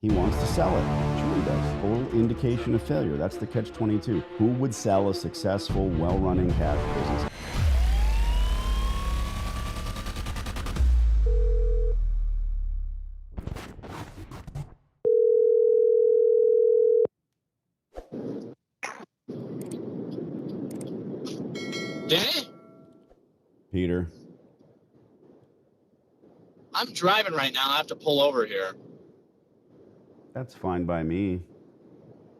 He wants to sell it. Sure he does. Total indication of failure. That's the catch-22. Who would sell a successful, well-running cash business? Danny? Peter. I'm driving right now. I have to pull over here. That's fine by me.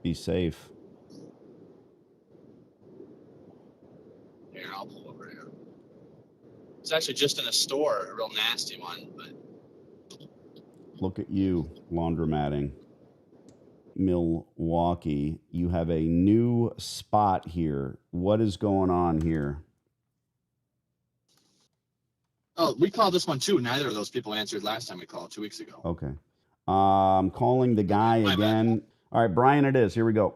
Be safe. Here, I'll pull over here. It's actually just in a store, a real nasty one, but Look at you, laundromatting. Milwaukee. You have a new spot here. What is going on here? oh, we called this one too. Neither of those people answered last time we called 2 weeks ago. Okay. I'm calling the guy My bad. again. All right, Brian, it is. Here we go.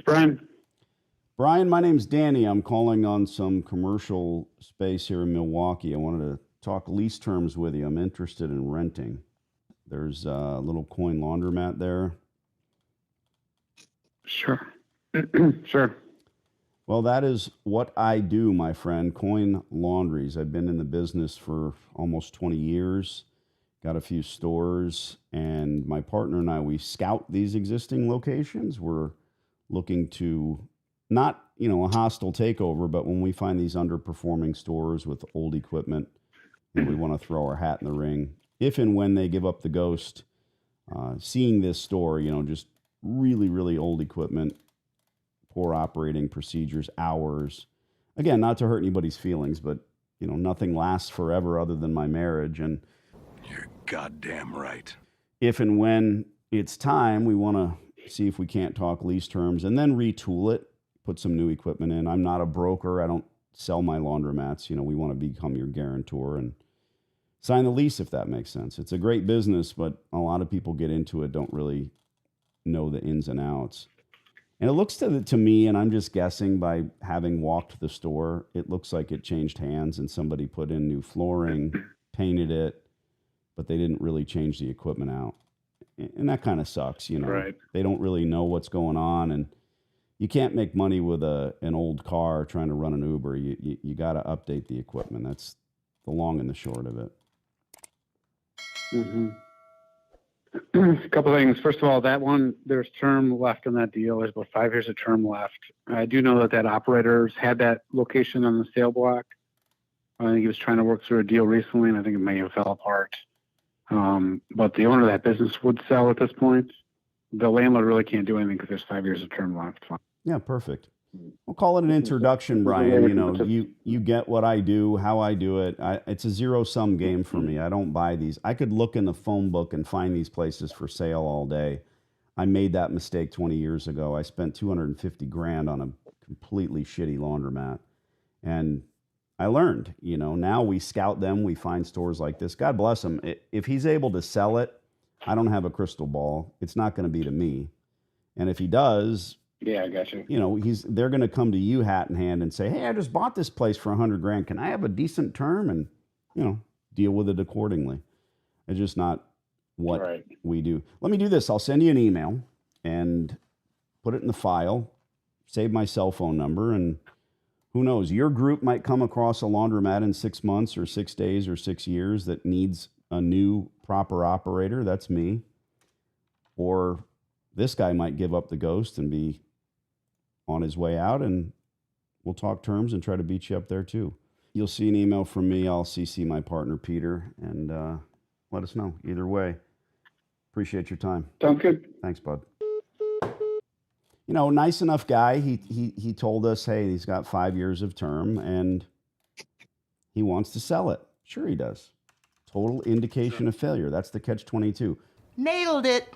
Brian. Brian, my name's Danny. I'm calling on some commercial space here in Milwaukee. I wanted to talk lease terms with you. I'm interested in renting. There's a little coin laundromat there. Sure. Sure. Well, that is what I do, my friend. Coin laundries. I've been in the business for almost 20 years. Got a few stores, and my partner and I, we scout these existing locations. We're looking to not, a hostile takeover, but when we find these underperforming stores with old equipment, we want to throw our hat in the ring. If and when they give up the ghost, seeing this store, just really, really old equipment, poor operating procedures, hours. Again, not to hurt anybody's feelings, but, nothing lasts forever other than my marriage. And you're goddamn right. If and when it's time, we want to see if we can't talk lease terms and then retool it, put some new equipment in. I'm not a broker. I don't sell my laundromats. We want to become your guarantor and sign the lease, if that makes sense. It's a great business, but a lot of people get into it, don't really know the ins and outs. And it looks to me, and I'm just guessing by having walked the store, it looks like it changed hands and somebody put in new flooring, painted it, but they didn't really change the equipment out. And that kind of sucks, Right. They don't really know what's going on, and you can't make money with an old car trying to run an Uber. You got to update the equipment. That's the long and the short of it. Mm-hmm. A couple things. First of all, that one, there's term left in that deal. There's about 5 years of term left. I do know that operator's had that location on the sale block. I think he was trying to work through a deal recently, and I think it may have fell apart. But the owner of that business would sell at this point. The landlord really can't do anything because there's 5 years of term left. Yeah, perfect. We'll call it an introduction, Brian. You get what I do, how I do it. It's a zero-sum game for me. I don't buy these. I could look in the phone book and find these places for sale all day. I made that mistake 20 years ago. I spent $250,000 on a completely shitty laundromat. And I learned, now we scout them. We find stores like this. God bless him. If he's able to sell it, I don't have a crystal ball. It's not going to be to me. And if he does, yeah, I got you. They're going to come to you hat in hand and say, "Hey, I just bought this place for $100,000. Can I have a decent term?" And, deal with it accordingly. It's just not what we do. Let me do this. I'll send you an email and put it in the file, save my cell phone number, and who knows, your group might come across a laundromat in 6 months or 6 days or 6 years that needs a new proper operator. That's me. Or this guy might give up the ghost and be on his way out, and we'll talk terms and try to beat you up there too. You'll see an email from me. I'll CC my partner, Peter, and let us know. Either way, appreciate your time. Sounds good. Thanks, bud. Nice enough guy. He told us, hey, he's got 5 years of term, and he wants to sell it. Sure he does. Total indication of failure. That's the catch-22. Nailed it.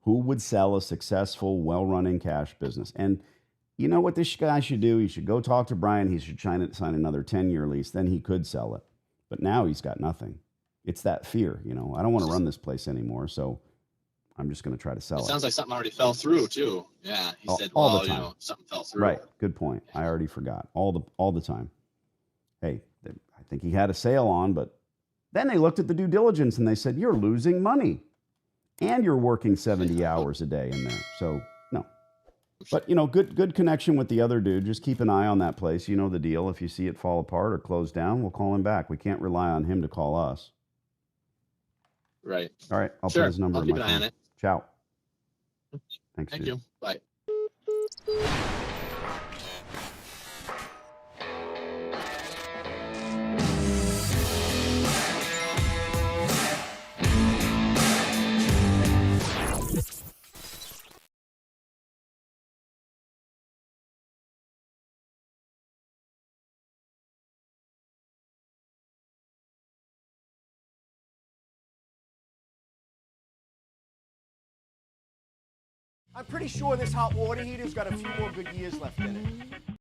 Who would sell a successful, well-running cash business? And you know what this guy should do? He should go talk to Brian. He should sign another 10-year lease. Then he could sell it. But now he's got nothing. It's that fear, I don't want to run this place anymore. So I'm just going to try to sell It it. sounds like something already fell through too. Yeah, he said, all the well, you time. know, something fell through. Right. Good point. I already forgot. All the time. Hey, I think he had a sale on, but then they looked at the due diligence and they said, you're losing money and you're working 70 hours a day in there. So no. But, you know, good connection with the other dude. Just keep an eye on that place. You know the deal. If you see it fall apart or close down, we'll call him back. We can't rely on him to call us. Right. All right. I'll Sure. put his number I'll in keep my an eye on phone. it. Ciao. Thanks, Thank dude. you. Bye. I'm pretty sure this hot water heater's got a few more good years left in it.